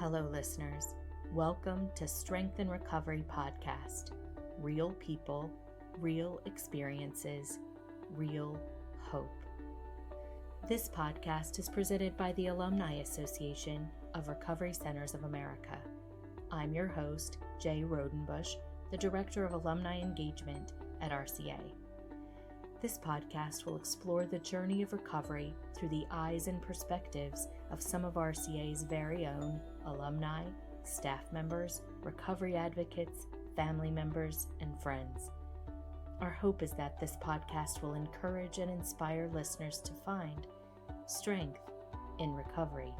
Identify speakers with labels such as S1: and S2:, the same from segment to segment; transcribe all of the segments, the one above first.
S1: Hello, listeners. Welcome to Strength and Recovery Podcast. Real people, real experiences, real hope. This podcast is presented by the Alumni Association of Recovery Centers of America. I'm your host, Jay Rodenbush, the Director of Alumni Engagement at RCA. This podcast will explore the journey of recovery through the eyes and perspectives of some of RCA's very own alumni, staff members, recovery advocates, family members, and friends. Our hope is that this podcast will encourage and inspire listeners to find strength in recovery.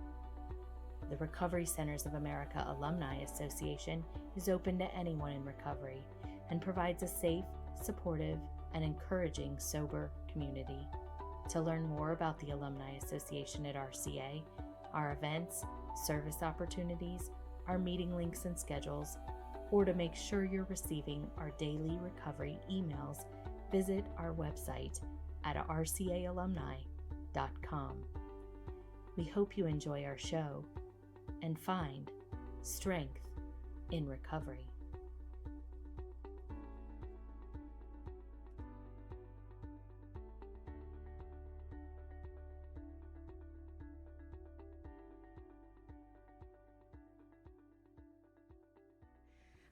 S1: The Recovery Centers of America Alumni Association is open to anyone in recovery and provides a safe, supportive, and encouraging sober community. To learn more about the Alumni Association at RCA, our events, service opportunities, our meeting links and schedules, or to make sure you're receiving our daily recovery emails, visit our website at rcaalumni.com. We hope you enjoy our show and find strength in recovery.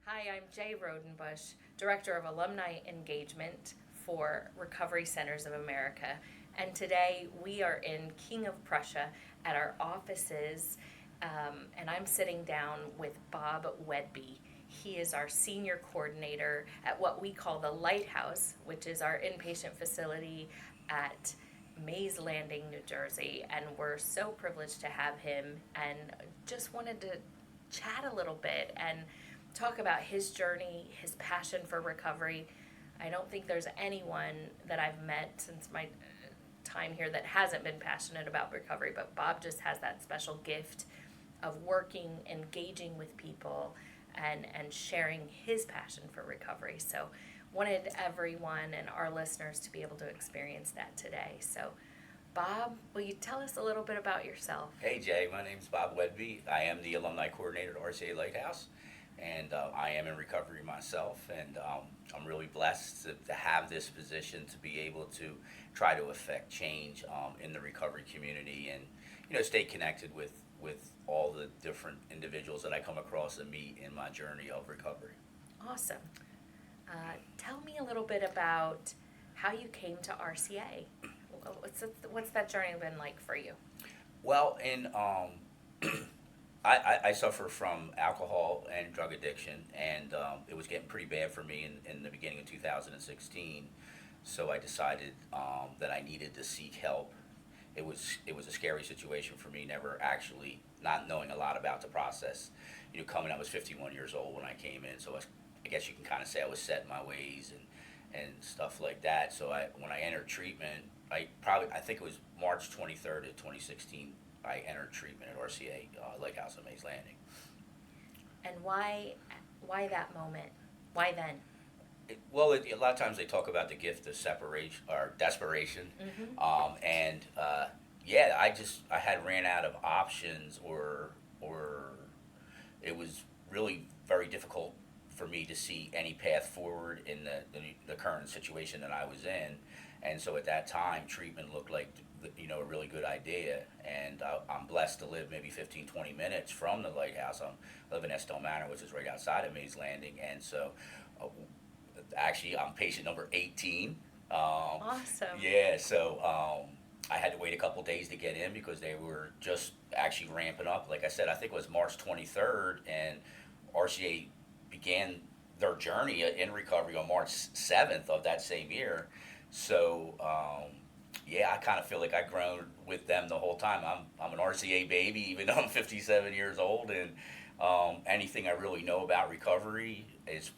S1: Hi, I'm Jay Rodenbush, Director of Alumni Engagement for Recovery Centers of America. And today we are in King of Prussia at our offices, and I'm sitting down with Bob Whedbee. He is our senior coordinator at what we call the Lighthouse, which is our inpatient facility at Mays Landing, New Jersey. And we're so privileged to have him and just wanted to chat a little bit and talk about his journey, his passion for recovery. I don't think there's anyone that I've met since my time here that hasn't been passionate about recovery, but Bob just has that special gift of working, engaging with people, and sharing his passion for recovery. So wanted everyone and our listeners to be able to experience that today. So Bob, will you tell us a little bit about yourself?
S2: Hey Jay, my name's Bob Whedbee. I am the Alumni Coordinator at RCA Lighthouse. And I am in recovery myself, and I'm really blessed to have this position to be able to try to affect change in the recovery community and, stay connected with all the different individuals that I come across and meet in my journey of recovery.
S1: Awesome. Tell me a little bit about how you came to RCA. What's that journey been like for you?
S2: Well, I suffer from alcohol and drug addiction, and it was getting pretty bad for me in the beginning of 2016. So I decided that I needed to seek help. It was a scary situation for me, not knowing a lot about the process. I was 51 years old when I came in, so I guess you can kind of say I was set in my ways and stuff like that. So when I entered treatment, I think it was March 23rd of 2016. I entered treatment at RCA Lighthouse at Mays Landing.
S1: And why that moment? Why then?
S2: A lot of times they talk about the gift of separation or desperation. Mm-hmm. I had ran out of options, or it was really very difficult for me to see any path forward in the current situation that I was in. And so at that time, treatment looked like a really good idea, and I'm blessed to live maybe 15-20 minutes from the Lighthouse. I live in Estelle Manor, which is right outside of Mays Landing, and so actually I'm patient number 18.
S1: Awesome.
S2: Yeah, so I had to wait a couple days to get in because they were just actually ramping up. Like I said, I think it was March 23rd, and RCA began their journey in recovery on March 7th of that same year. So I kind of feel like I've grown with them the whole time. I'm an RCA baby, even though I'm 57 years old, and anything I really know about recovery is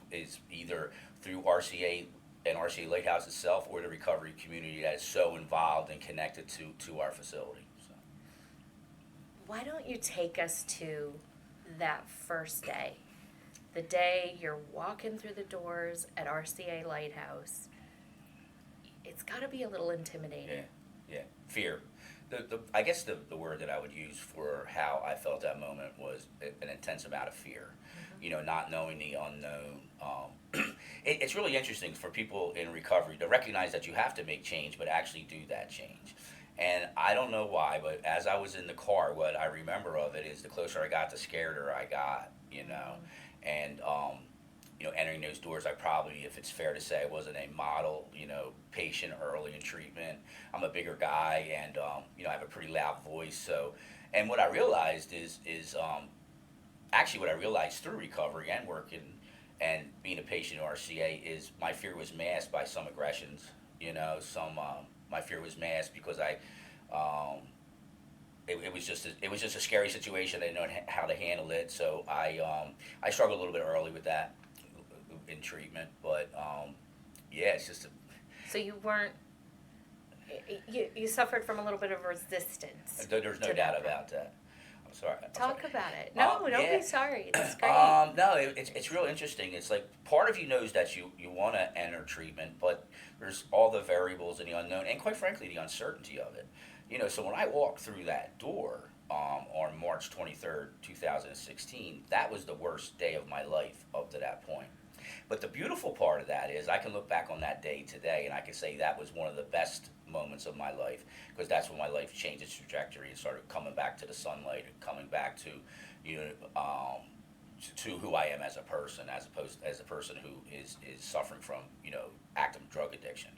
S2: either through RCA and RCA Lighthouse itself, or the recovery community that is so involved and connected to our facility. So.
S1: Why don't you take us to that first day, the day you're walking through the doors at RCA Lighthouse? It's got to be a little intimidating.
S2: Yeah, fear. I guess the word that I would use for how I felt that moment was an intense amount of fear. Not knowing the unknown. It's really interesting for people in recovery to recognize that you have to make change, but actually do that change. And I don't know why, but as I was in the car, what I remember of it is the closer I got, the scarier I got. And entering those doors, I probably, if it's fair to say, I wasn't a model, patient early in treatment. I'm a bigger guy, and I have a pretty loud voice. So, and what I realized is actually what I realized through recovery and working and being a patient in RCA is my fear was masked by some aggressions. My fear was masked because it was just a scary situation. I didn't know how to handle it, so I struggled a little bit early with that in treatment. But yeah, it's just.
S1: So you weren't. You suffered from a little bit of resistance.
S2: There's no doubt about that. I'm sorry.
S1: Talk about it. No, don't be sorry. That's great.
S2: No, it's real interesting. It's like part of you knows that you want to enter treatment, but there's all the variables and the unknown, and quite frankly, the uncertainty of it. So when I walked through that door on March 23rd, 2016, that was the worst day of my life up to that point. But the beautiful part of that is I can look back on that day today and I can say that was one of the best moments of my life, because that's when my life changed its trajectory and started coming back to the sunlight and coming back to, to who I am as a person, as opposed as a person who is suffering from, active drug addiction.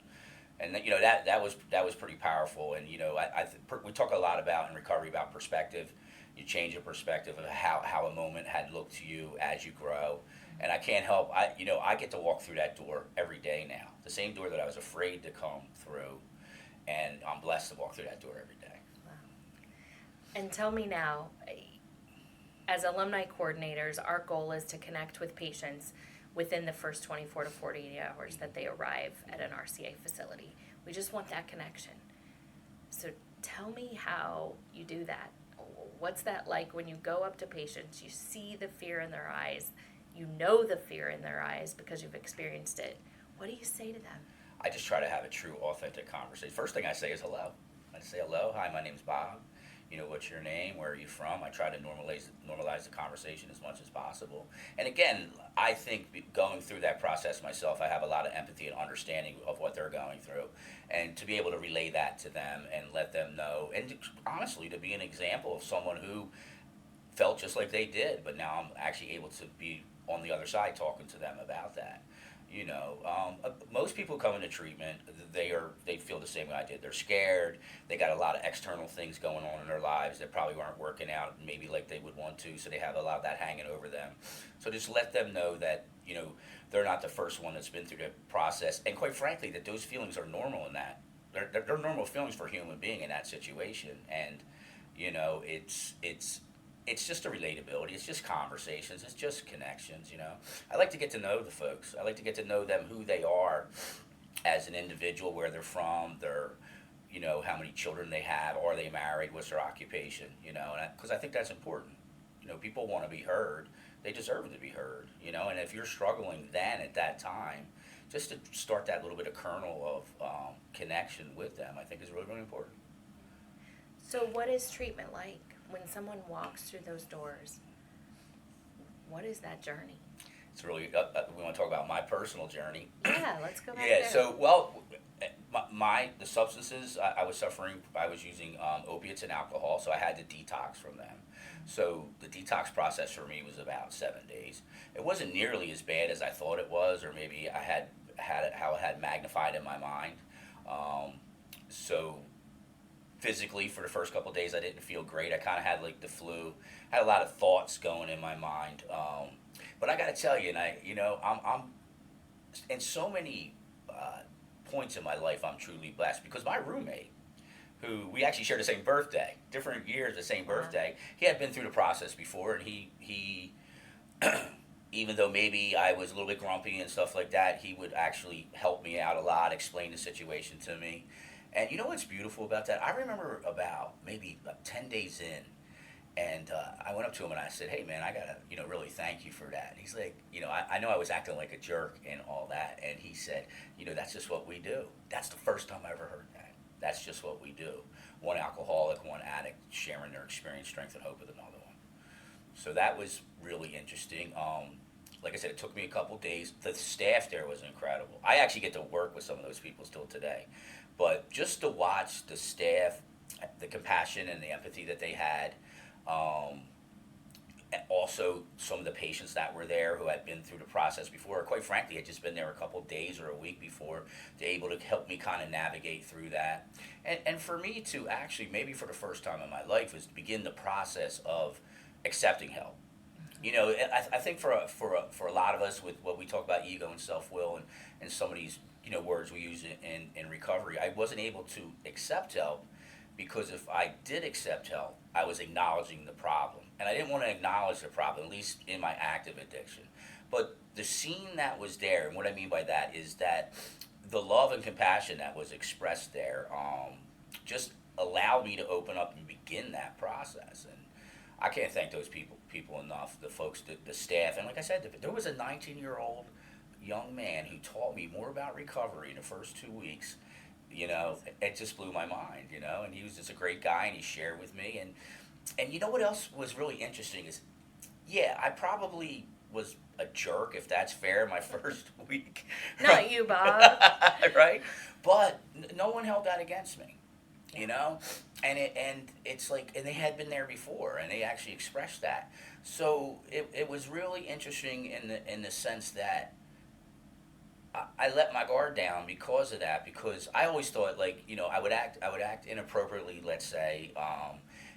S2: And that was pretty powerful. And we talk a lot about in recovery about perspective. You change your perspective of how a moment had looked to you as you grow. And I can't help, I get to walk through that door every day now. The same door that I was afraid to come through. And I'm blessed to walk through that door every day.
S1: Wow. And tell me now, as alumni coordinators, our goal is to connect with patients within the first 24 to 48 hours that they arrive at an RCA facility. We just want that connection. So tell me how you do that. What's that like when you go up to patients, you see the fear in their eyes, you know the fear in their eyes because you've experienced it. What do you say to them?
S2: I just try to have a true, authentic conversation. First thing I say is hello. I say hello. Hi, my name's Bob. What's your name? Where are you from? I try to normalize the conversation as much as possible. And again, I think going through that process myself, I have a lot of empathy and understanding of what they're going through. And to be able to relay that to them and let them know, and honestly, to be an example of someone who felt just like they did, but now I'm actually able to be on the other side talking to them about that. Most people come into treatment, they feel the same way I did. They're scared. They got a lot of external things going on in their lives that probably aren't working out maybe like they would want to, so they have a lot of that hanging over them. So just let them know that, they're not the first one that's been through the process, and quite frankly, that those feelings are normal in that. They're normal feelings for a human being in that situation, and, it's just a relatability. It's just conversations. It's just connections, I like to get to know the folks. I like to get to know them, who they are as an individual, where they're from, how many children they have, are they married, what's their occupation, and because I think that's important. People want to be heard. They deserve to be heard, and if you're struggling then at that time, just to start that little bit of kernel of connection with them, I think is really, really important.
S1: So what is treatment like? When someone walks through those doors, what is that journey?
S2: It's really, we want to talk about my personal journey.
S1: Yeah, let's go back
S2: there.
S1: Yeah,
S2: so, the substances I was suffering, I was using opiates and alcohol, so I had to detox from them. So the detox process for me was about 7 days. It wasn't nearly as bad as I thought it was, or maybe I had it how it had magnified in my mind. So physically, for the first couple of days, I didn't feel great. I kind of had like the flu. Had a lot of thoughts going in my mind. But I got to tell you, and I'm in so many points in my life, I'm truly blessed, because my roommate, who we actually shared the same birthday, different years, the same birthday, he had been through the process before, and he even though maybe I was a little bit grumpy and stuff like that, he would actually help me out a lot, explain the situation to me. And you know what's beautiful about that? I remember about maybe 10 days in, and I went up to him and I said, "Hey man, I gotta, really thank you for that." And he's like, I know I was acting like a jerk and all that. And he said, "That's just what we do." That's the first time I ever heard that. That's just what we do. One alcoholic, one addict sharing their experience, strength, and hope with another one. So that was really interesting. Like I said, it took me a couple days. The staff there was incredible. I actually get to work with some of those people still today. But just to watch the staff, the compassion and the empathy that they had, and also some of the patients that were there who had been through the process before, or quite frankly, had just been there a couple of days or a week before, they're able to help me kind of navigate through that. And for me to actually, maybe for the first time in my life, is to begin the process of accepting help. You know, I think for a lot of us with what we talk about ego and self-will and some of these, words we use in recovery, I wasn't able to accept help because if I did accept help, I was acknowledging the problem. And I didn't want to acknowledge the problem, at least in my active addiction. But the scene that was there, and what I mean by that is that the love and compassion that was expressed there just allowed me to open up and begin that process. And I can't thank those people enough, the folks, the staff. And like I said, there was a 19-year-old young man who taught me more about recovery in the first 2 weeks. It just blew my mind, and he was just a great guy, and he shared with me. And you know what else was really interesting is, yeah, I probably was a jerk, if that's fair, my first week.
S1: Not you, Bob.
S2: Right? But no one held that against me, and it's like, and they had been there before, and they actually expressed that. So it was really interesting in the sense that I let my guard down because of that, because I always thought, like, I would act inappropriately, let's say,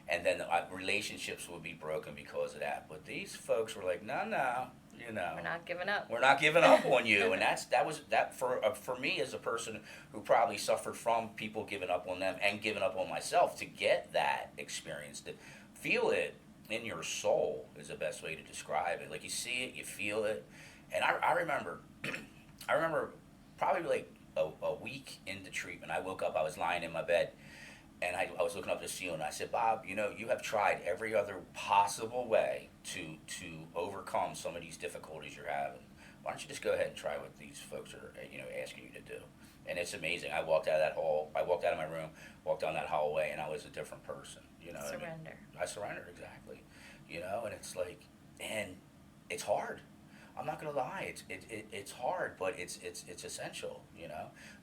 S2: and then relationships would be broken because of that. But these folks were like, no,
S1: we're not giving up.
S2: We're not giving up on you. And that was for me as a person who probably suffered from people giving up on them and giving up on myself, to get that experience, to feel it in your soul is the best way to describe it. Like, you see it, you feel it. And I remember probably like a week into treatment, I woke up, I was lying in my bed, and I was looking up at the ceiling, and I said, Bob, you have tried every other possible way to overcome some of these difficulties you're having. Why don't you just go ahead and try what these folks are, asking you to do? And it's amazing. I walked out of my room, walked down that hallway, and I was a different person.
S1: Surrender.
S2: I surrendered, exactly. And it's like, and it's hard. I'm not gonna lie, it's hard, but it's essential,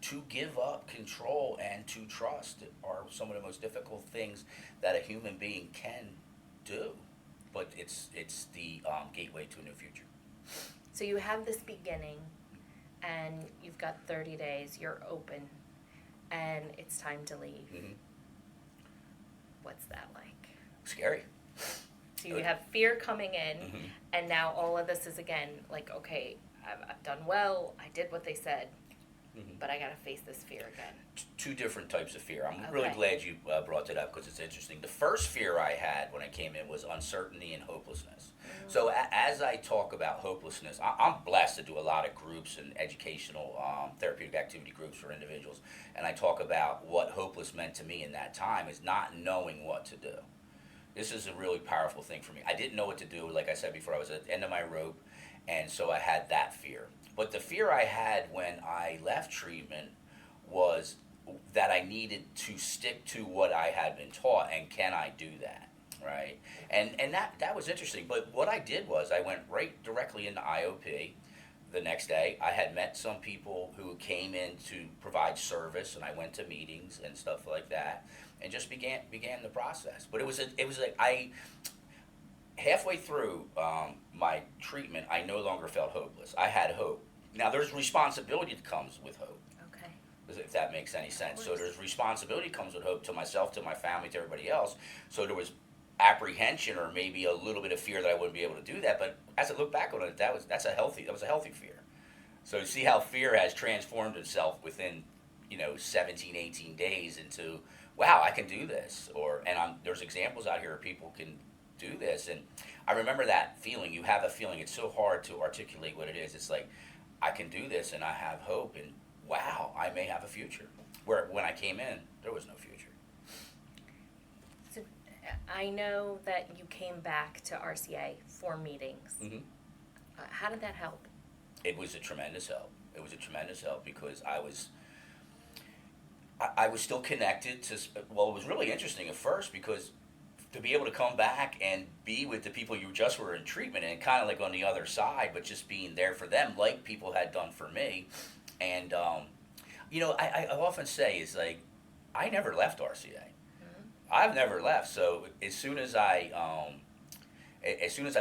S2: To give up control and to trust are some of the most difficult things that a human being can do, but it's the gateway to a new future.
S1: So you have this beginning, and you've got 30 days, you're open, and it's time to leave.
S2: Mm-hmm.
S1: What's that like?
S2: Scary.
S1: So you have fear coming in,
S2: Mm-hmm.
S1: and now all of this is again like, okay, I've done well, I did what they said,
S2: Mm-hmm.
S1: but I got to face this fear again.
S2: Two different types of fear. I'm really glad you brought it up, because it's interesting. The first fear I had when I came in was uncertainty and hopelessness. Mm-hmm. So as I talk about hopelessness, I'm blessed to do a lot of groups and educational therapeutic activity groups for individuals, and I talk about what hopeless meant to me in that time is not knowing what to do. This is a really powerful thing for me. I didn't know what to do. Like I said before, I was at the end of my rope, and so I had that fear. But the fear I had when I left treatment was that I needed to stick to what I had been taught, and can I do that, right? And that was interesting. But what I did was I went directly into IOP. The next day, I had met some people who came in to provide service, and I went to meetings and stuff like that, and just began the process. But it was like halfway through my treatment, I no longer felt hopeless. I had hope. Now, there's responsibility that comes with hope.
S1: Okay.
S2: If that makes any sense. So there's responsibility comes with hope, to myself, to my family, to everybody else. So there was apprehension, or maybe a little bit of fear that I wouldn't be able to do that. But as I look back on it, that was a healthy fear. So you see how fear has transformed itself within 17, 18 days into, wow, I can do this. There's examples out here of people can do this. And I remember that feeling. You have a feeling. It's so hard to articulate what it is. It's like, I can do this, and I have hope, and wow, I may have a future. Where when I came in, there was no future.
S1: So I know that you came back to RCA for meetings.
S2: Mm-hmm.
S1: How did that help?
S2: It was a tremendous help. Because I was still connected to, well, it was really interesting at first because to be able to come back and be with the people you just were in treatment and kind of like on the other side, but just being there for them like people had done for me. And, I often say is like, I never left RCA. I've never left. So as soon as I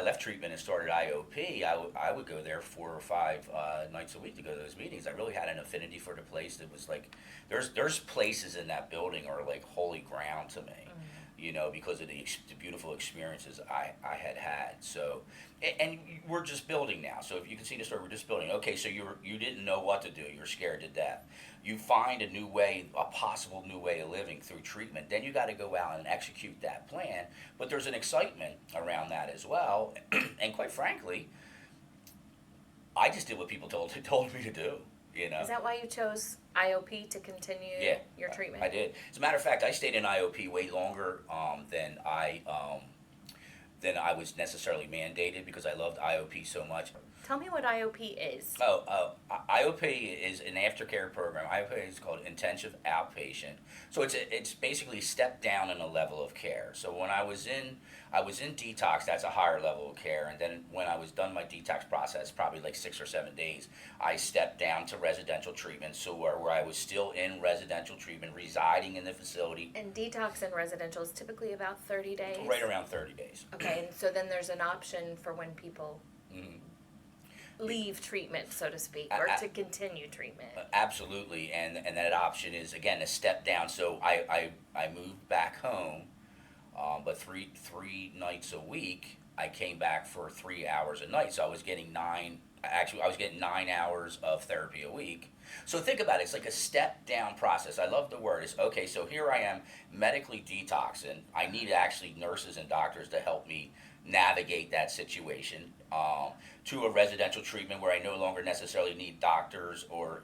S2: left treatment and started IOP, I would go there 4 or 5 nights a week to go to those meetings. I really had an affinity for the place. That was like, there's places in that building are like holy ground to me, because of the beautiful experiences I had had. So, and we're just building now. So if you can see the story, we're just building. Okay, so you didn't know what to do. You're scared to death. You find a possible new way of living through treatment. Then you got to go out and execute that plan. But there's an excitement around that as well. And quite frankly, I just did what people told me to do.
S3: Is that why you chose IOP to continue your treatment?
S2: I did. As a matter of fact, I stayed in IOP way longer than I was necessarily mandated because I loved IOP so much.
S3: Tell me what IOP is.
S2: IOP is an aftercare program. IOP is called intensive outpatient. So it's basically a step down in a level of care. So when I was in detox, that's a higher level of care. And then when I was done my detox process, probably like 6 or 7 days, I stepped down to residential treatment. So where I was still in residential treatment, residing in the facility.
S3: And detox and residential is typically about 30 days?
S2: Right around 30 days.
S3: Okay, and so then there's an option for when people leave treatment, so to speak, or to continue treatment.
S2: Absolutely, and that option is, again, a step down. So I moved back home, but three nights a week, I came back for 3 hours a night. So I was getting 9 hours of therapy a week. So think about it, it's like a step down process. I love the word. It's okay, so here I am medically detoxing. I need actually nurses and doctors to help me navigate that situation, to a residential treatment where I no longer necessarily need doctors, or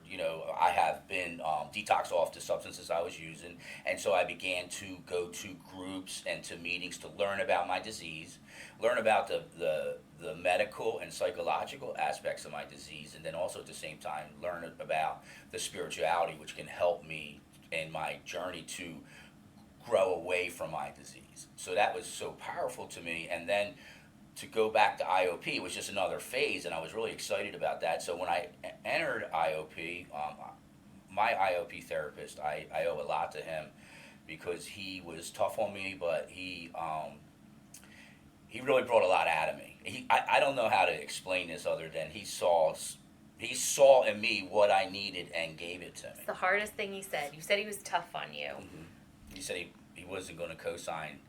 S2: I have been detoxed off the substances I was using, and so I began to go to groups and to meetings to learn about my disease, learn about the medical and psychological aspects of my disease, and then also at the same time learn about the spirituality which can help me in my journey to grow away from my disease. So that was so powerful to me. And then to go back to IOP was just another phase, and I was really excited about that. So when I entered IOP, my IOP therapist, I owe a lot to him because he was tough on me, but he really brought a lot out of me. I don't know how to explain this other than he saw in me what I needed and gave it to me.
S3: It's the hardest thing he said. You said he was tough on you.
S2: Mm-hmm. He said he wasn't going to co-sign,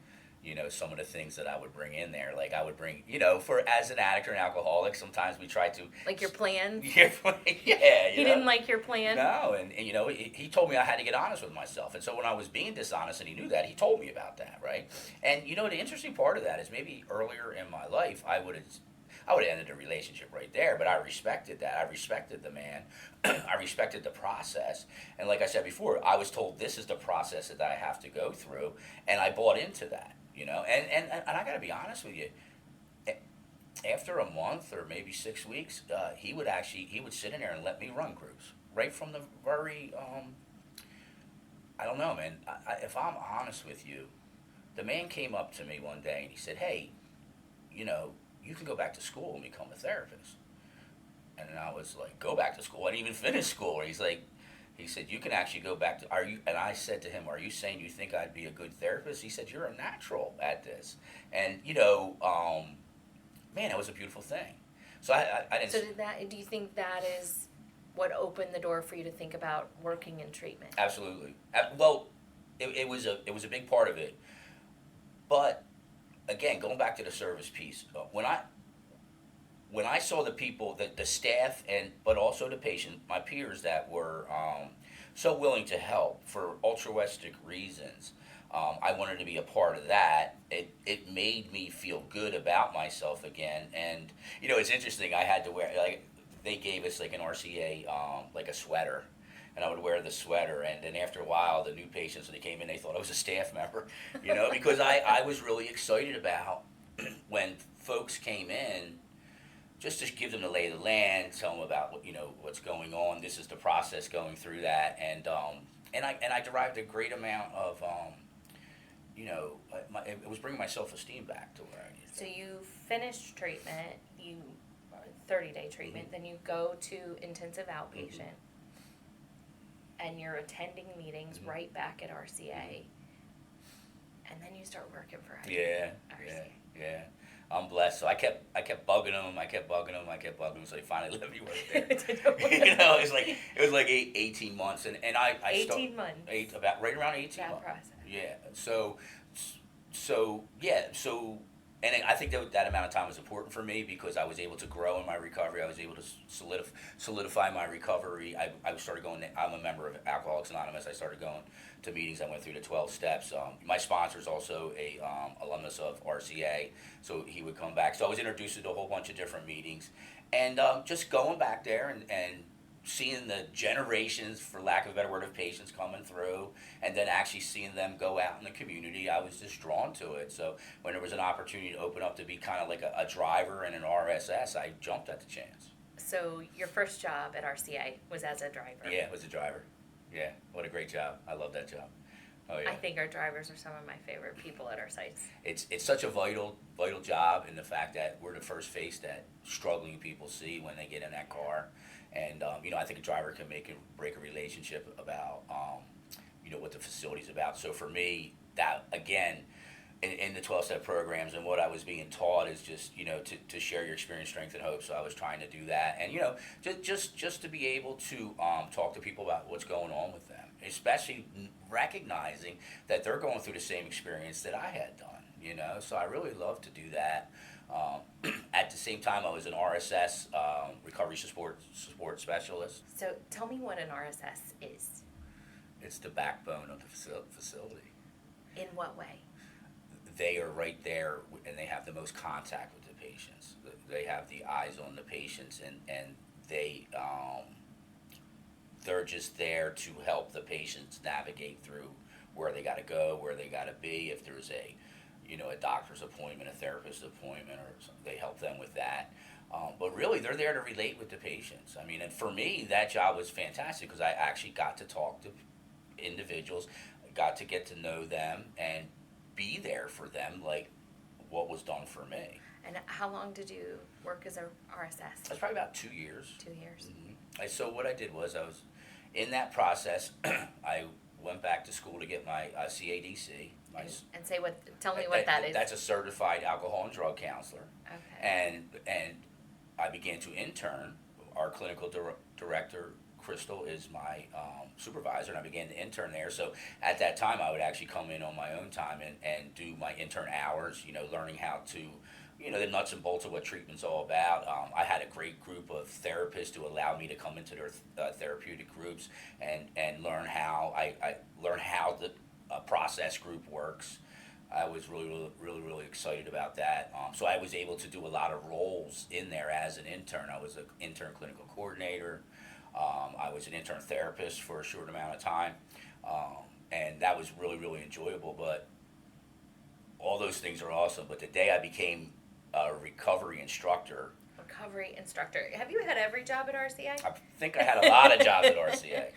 S2: some of the things that I would bring in there. Like I would bring, as an addict or an alcoholic, sometimes we try to...
S3: Like your plans?
S2: Yeah.
S3: He didn't like your plan?
S2: No, and he told me I had to get honest with myself. And so when I was being dishonest and he knew that, he told me about that, right? And, the interesting part of that is maybe earlier in my life, I would have ended the relationship right there, but I respected that. I respected the man. I respected the process. And like I said before, I was told this is the process that I have to go through, and I bought into that, And I got to be honest with you, after a month or maybe 6 weeks, he would sit in there and let me run groups right from the very, I don't know, man. If I'm honest with you, the man came up to me one day and he said, hey, you can go back to school and become a therapist. And I was like, go back to school? I didn't even finish school. He said, you can actually go back to, and I said to him, are you saying you think I'd be a good therapist? He said, you're a natural at this. And, man, that was a beautiful thing. So I didn't.
S3: So do you think that is what opened the door for you to think about working in treatment?
S2: Absolutely. Well, it was a big part of it. But again, going back to the service piece, when I saw the people, the staff, but also the patient, my peers that were so willing to help for altruistic reasons, I wanted to be a part of that. It made me feel good about myself again. And it's interesting. I had to wear, like, they gave us like an RCA like a sweater. And I would wear the sweater, and then after a while, the new patients, when they came in, they thought I was a staff member, because I was really excited about when folks came in, just to give them the lay of the land, tell them about what's going on. This is the process going through that, and I derived a great amount of it was bringing my self-esteem back to where I needed.
S3: So you finished treatment, 30-day treatment,
S2: Mm-hmm.
S3: then you go to intensive outpatient, and you're attending meetings
S2: Mm-hmm.
S3: right back at RCA, and then you start working for
S2: Yeah,
S3: RCA.
S2: yeah. I'm blessed. So I kept bugging them. So they finally let me work there. It was like 18 months, and I
S3: 18 months.
S2: About right around 18
S3: That
S2: months.
S3: process.
S2: Yeah. So and I think that amount of time was important for me because I was able to grow in my recovery. I was able to solidify my recovery. I started going. I'm a member of Alcoholics Anonymous. I started going to meetings. I went through the 12 steps. My sponsor is also a alumnus of RCA, so he would come back. So I was introduced to a whole bunch of different meetings, and just going back there and seeing the generations, for lack of a better word, of patients coming through, and then actually seeing them go out in the community, I was just drawn to it. So when there was an opportunity to open up to be kind of like a driver and an RSS, I jumped at the chance.
S3: So your first job at RCA was as a driver.
S2: Yeah, was a driver. Yeah, what a great job. I love that job. Oh yeah.
S3: I think our drivers are some of my favorite people at our sites.
S2: It's such a vital job in the fact that we're the first face that struggling people see when they get in that car. And I think a driver can make and break a relationship about what the facility's about. So for me, that again, in the 12-step programs and what I was being taught is just to share your experience, strength, and hope. So I was trying to do that, and just to be able to talk to people about what's going on with them, especially recognizing that they're going through the same experience that I had done. So I really love to do that. At the same time, I was an RSS, recovery support specialist.
S3: So tell me what an RSS is.
S2: It's the backbone of the facility.
S3: In what way?
S2: They are right there, and they have the most contact with the patients. They have the eyes on the patients, and they're just there to help the patients navigate through where they got to go, where they got to be. If there's a doctor's appointment, a therapist appointment, or something, they help them with that. But really, they're there to relate with the patients. I mean, and for me, that job was fantastic because I actually got to talk to individuals, got to get to know them, and be there for them like what was done for me.
S3: And how long did you work as a RSS?
S2: That's probably about 2 years.
S3: 2 years.
S2: Mm-hmm. So what I did was I was in that process. I went back to school to get my CADC.
S3: And tell me what that is.
S2: That's a certified alcohol and drug counselor.
S3: Okay.
S2: And I began to intern. Our clinical director, Crystal, is my supervisor, and I began to intern there. So at that time, I would actually come in on my own time and do my intern hours, learning how to, the nuts and bolts of what treatment's all about. I had a great group of therapists who allowed me to come into their therapeutic groups and learn how I learn how the process group works. I was really, really, really excited about that. So I was able to do a lot of roles in there as an intern. I was an intern clinical coordinator. I was an intern therapist for a short amount of time. And that was really, really enjoyable. But all those things are awesome. But the day I became a recovery instructor.
S3: Recovery instructor. Have you had every job at RCA?
S2: I think I had a lot of jobs at RCA.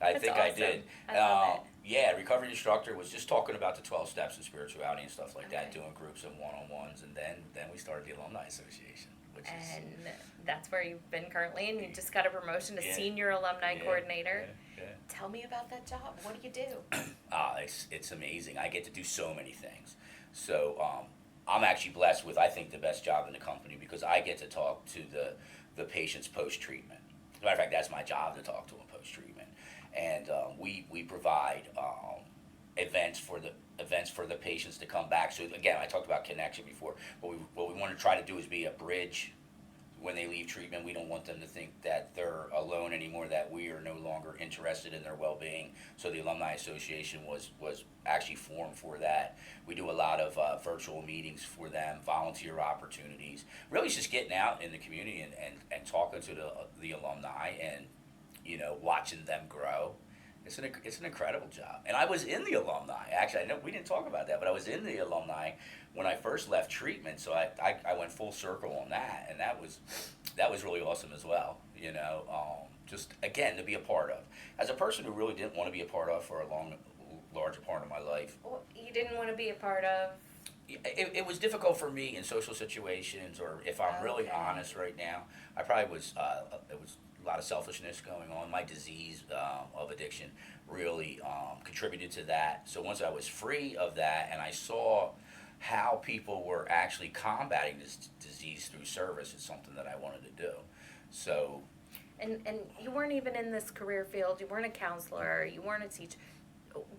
S2: I think
S3: awesome.
S2: I did.
S3: I love it.
S2: Yeah, recovery instructor was just talking about the 12 steps and spirituality and stuff like that,
S3: Okay.
S2: doing groups and one-on-ones, and then we started the Alumni Association, which
S3: And that's where you've been currently, and you just got a promotion to
S2: Yeah.
S3: senior alumni coordinator.
S2: Yeah.
S3: Tell me about that job. What do you do?
S2: It's amazing. I get to do so many things. So I'm actually blessed with, I think, the best job in the company because I get to talk to the patients post-treatment. As a matter of fact, that's my job, to talk to them post-treatment. And we provide events for the patients to come back. So again, I talked about connection before. What we want to try to do is be a bridge when they leave treatment. We don't want them to think that they're alone anymore, that we are no longer interested in their well-being. So the Alumni Association was actually formed for that. We do a lot of virtual meetings for them, volunteer opportunities. Really, it's just getting out in the community and talking to the alumni and watching them grow. it's an incredible job. And I was in the alumni. Actually, I know we didn't talk about that, but I was in the alumni when I first left treatment. So I went full circle on that, and that was really awesome as well. Just again to be a part of. As a person who really didn't want to be a part of for a larger part of my life.
S3: Well, you didn't want to be a part of.
S2: It was difficult for me in social situations, or if I'm really honest right now, I probably was. It was a lot of selfishness going on. My disease of addiction really contributed to that. So once I was free of that, and I saw how people were actually combating this disease through service, it's something that I wanted to do. So.
S3: And you weren't even in this career field. You weren't a counselor. You weren't a teacher.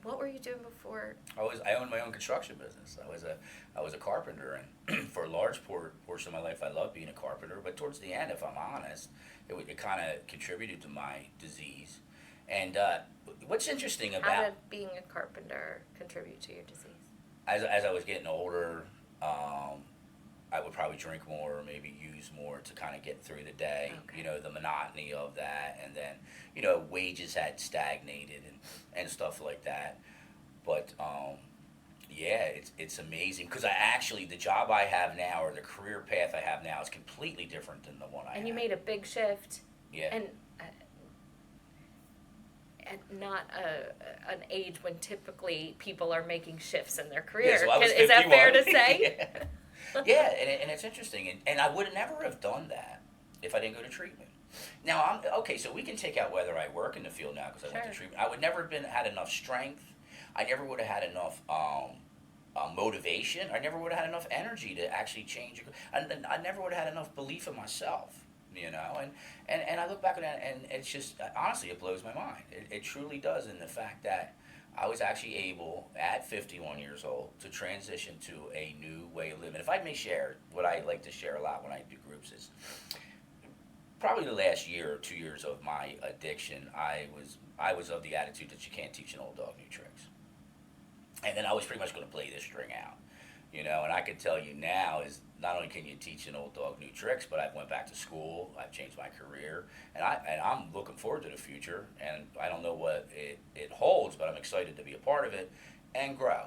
S3: What were you doing before?
S2: I owned my own construction business. I was a carpenter, and for a large portion of my life, I loved being a carpenter. But towards the end, if I'm honest, it kind of contributed to my disease. And what's interesting about
S3: how did being a carpenter contribute to your disease?
S2: As I was getting older, I would probably drink more, or maybe use more to kind of get through the day.
S3: Okay.
S2: The monotony of that, and then wages had stagnated and stuff like that. But yeah, it's amazing because the job I have now, or the career path I have now, is completely different than the one I had.
S3: And you made a big shift.
S2: Yeah.
S3: And at not an age when typically people are making shifts in their career.
S2: Yeah, so I was
S3: Is that
S2: 51.
S3: fair to say?
S2: Yeah. Yeah, and it's interesting, and I would never have done that if I didn't go to treatment. Now, so we can take out whether I work in the field now because I went to treatment. I would never have had enough strength. I never would have had enough motivation. I never would have had enough energy to actually change. I never would have had enough belief in myself, and I look back on that, and it's just, honestly, it blows my mind. It truly does, in the fact that I was actually able, at 51 years old, to transition to a new way of living. If I may share, what I like to share a lot when I do groups is, probably the last year or 2 years of my addiction, I was of the attitude that you can't teach an old dog new tricks. And then I was pretty much going to play this string out, and I can tell you now is not only can you teach an old dog new tricks, but I've went back to school, I've changed my career, and I'm looking forward to the future, and I don't know what it holds, but I'm excited to be a part of it and grow.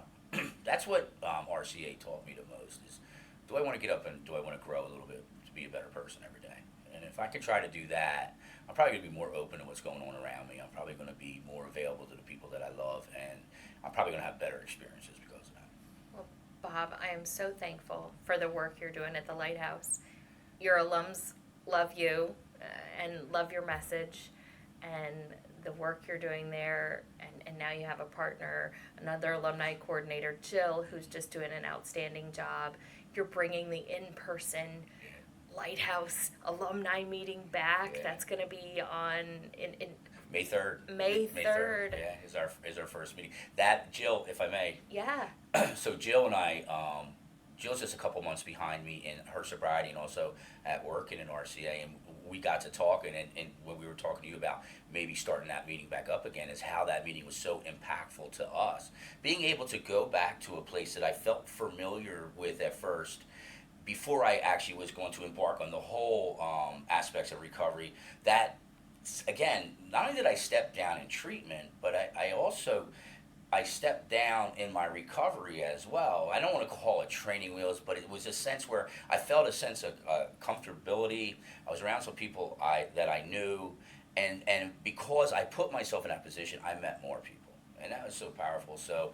S2: That's what RCA taught me the most is, do I want to get up and do I want to grow a little bit to be a better person every day? And if I can try to do that, I'm probably going to be more open to what's going on around me. I'm probably going to be more available to the people that I love, and I'm probably going to have better experiences because of that.
S3: Well, Bob, I am so thankful for the work you're doing at the Lighthouse. Your alums love you and love your message and the work you're doing there. And now you have a partner, another alumni coordinator, Jill, who's just doing an outstanding job. You're bringing the in-person Lighthouse alumni meeting back.
S2: Yeah.
S3: That's going to be on in
S2: May 3rd.
S3: May 3rd.
S2: Yeah, is our first meeting. That, Jill, if I may.
S3: Yeah.
S2: So Jill and I, Jill's just a couple months behind me in her sobriety and also at work and in RCA, and we got to talking, and when we were talking to you about maybe starting that meeting back up again, is how that meeting was so impactful to us. Being able to go back to a place that I felt familiar with at first, before I actually was going to embark on the whole aspects of recovery, that, again, not only did I step down in treatment, but I stepped down in my recovery as well. I don't want to call it training wheels, but it was a sense where I felt a sense of comfortability. I was around some people that I knew, and because I put myself in that position, I met more people, and that was so powerful. So,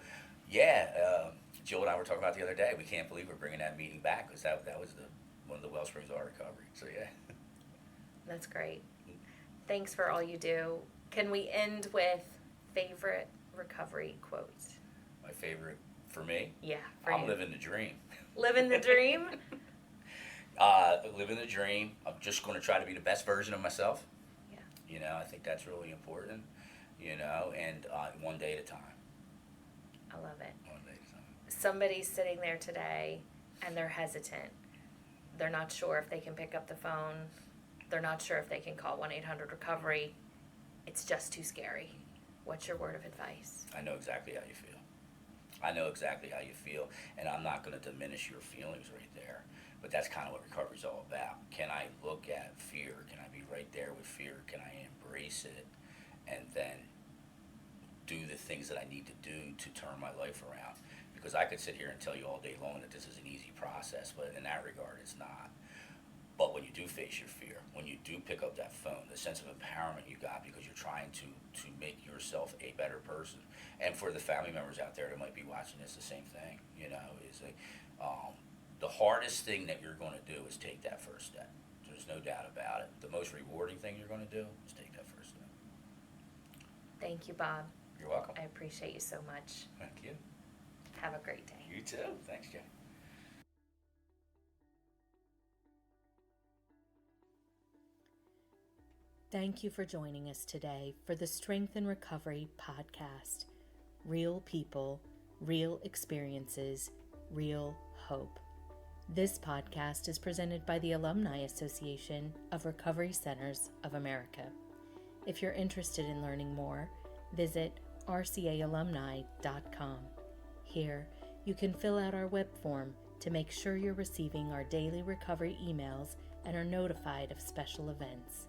S2: yeah, Jill and I were talking about the other day. We can't believe we're bringing that meeting back because that was one of the well springs of our recovery. So, yeah.
S3: That's great. Thanks for all you do. Can we end with favorite recovery quotes?
S2: My favorite for me?
S3: Yeah,
S2: I'm living the dream.
S3: Living the dream?
S2: Living the dream. I'm just going to try to be the best version of myself.
S3: Yeah.
S2: I think that's really important, and one day at a time.
S3: I love it.
S2: One day at a time.
S3: Somebody's sitting there today and they're hesitant. They're not sure if they can pick up the phone. They're not sure if they can call 1-800-RECOVERY. It's just too scary. What's your word of advice?
S2: I know exactly how you feel. And I'm not going to diminish your feelings right there. But that's kind of what recovery's all about. Can I look at fear? Can I be right there with fear? Can I embrace it? And then do the things that I need to do to turn my life around. Because I could sit here and tell you all day long that this is an easy process, but in that regard, it's not. But when you do face your fear, when you do pick up that phone, the sense of empowerment you got because you're trying to make yourself a better person. And for the family members out there that might be watching this, the same thing, is the hardest thing that you're going to do is take that first step. There's no doubt about it. The most rewarding thing you're going to do is take that first step.
S3: Thank you, Bob.
S2: You're welcome.
S3: I appreciate you so much.
S2: Thank you.
S3: Have a great day.
S2: You too. Thanks, Jay.
S1: Thank you for joining us today for the Strength and Recovery podcast. Real people, real experiences, real hope. This podcast is presented by the Alumni Association of Recovery Centers of America. If you're interested in learning more, visit rcaalumni.com. Here, you can fill out our web form to make sure you're receiving our daily recovery emails and are notified of special events.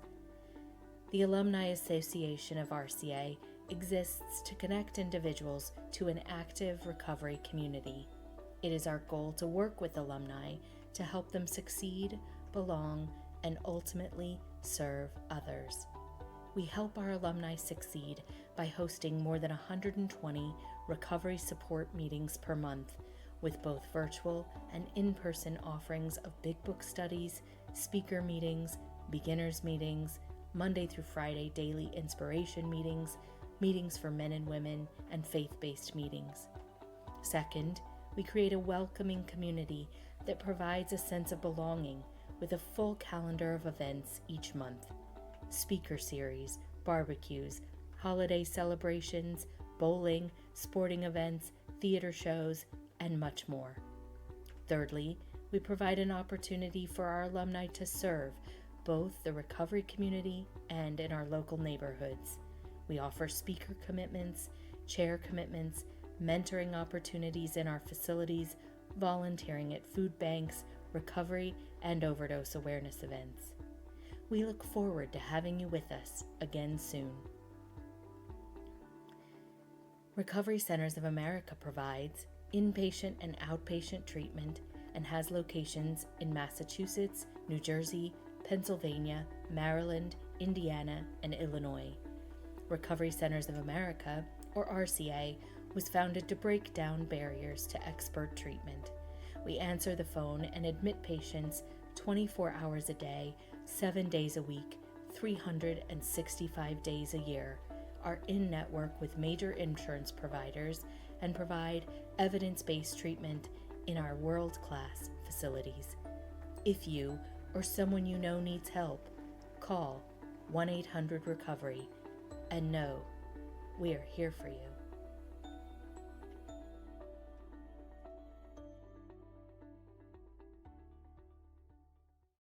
S1: The Alumni Association of RCA exists to connect individuals to an active recovery community. It is our goal to work with alumni to help them succeed, belong, and ultimately serve others. We help our alumni succeed by hosting more than 120 recovery support meetings per month, with both virtual and in-person offerings of big book studies, speaker meetings, beginners meetings, Monday through Friday daily inspiration meetings, meetings for men and women, and faith-based meetings. Second, we create a welcoming community that provides a sense of belonging with a full calendar of events each month. Speaker series, barbecues, holiday celebrations, bowling, sporting events, theater shows, and much more. Thirdly, we provide an opportunity for our alumni to serve both the recovery community and in our local neighborhoods. We offer speaker commitments, chair commitments, mentoring opportunities in our facilities, volunteering at food banks, recovery, and overdose awareness events. We look forward to having you with us again soon. Recovery Centers of America provides inpatient and outpatient treatment and has locations in Massachusetts, New Jersey, Pennsylvania, Maryland, Indiana, and Illinois. Recovery Centers of America, or RCA, was founded to break down barriers to expert treatment. We answer the phone and admit patients 24 hours a day, 7 days a week, 365 days a year, are in network with major insurance providers, and provide evidence-based treatment in our world-class facilities. If you or someone you know needs help, call 1-800-RECOVERY and know we are here for you.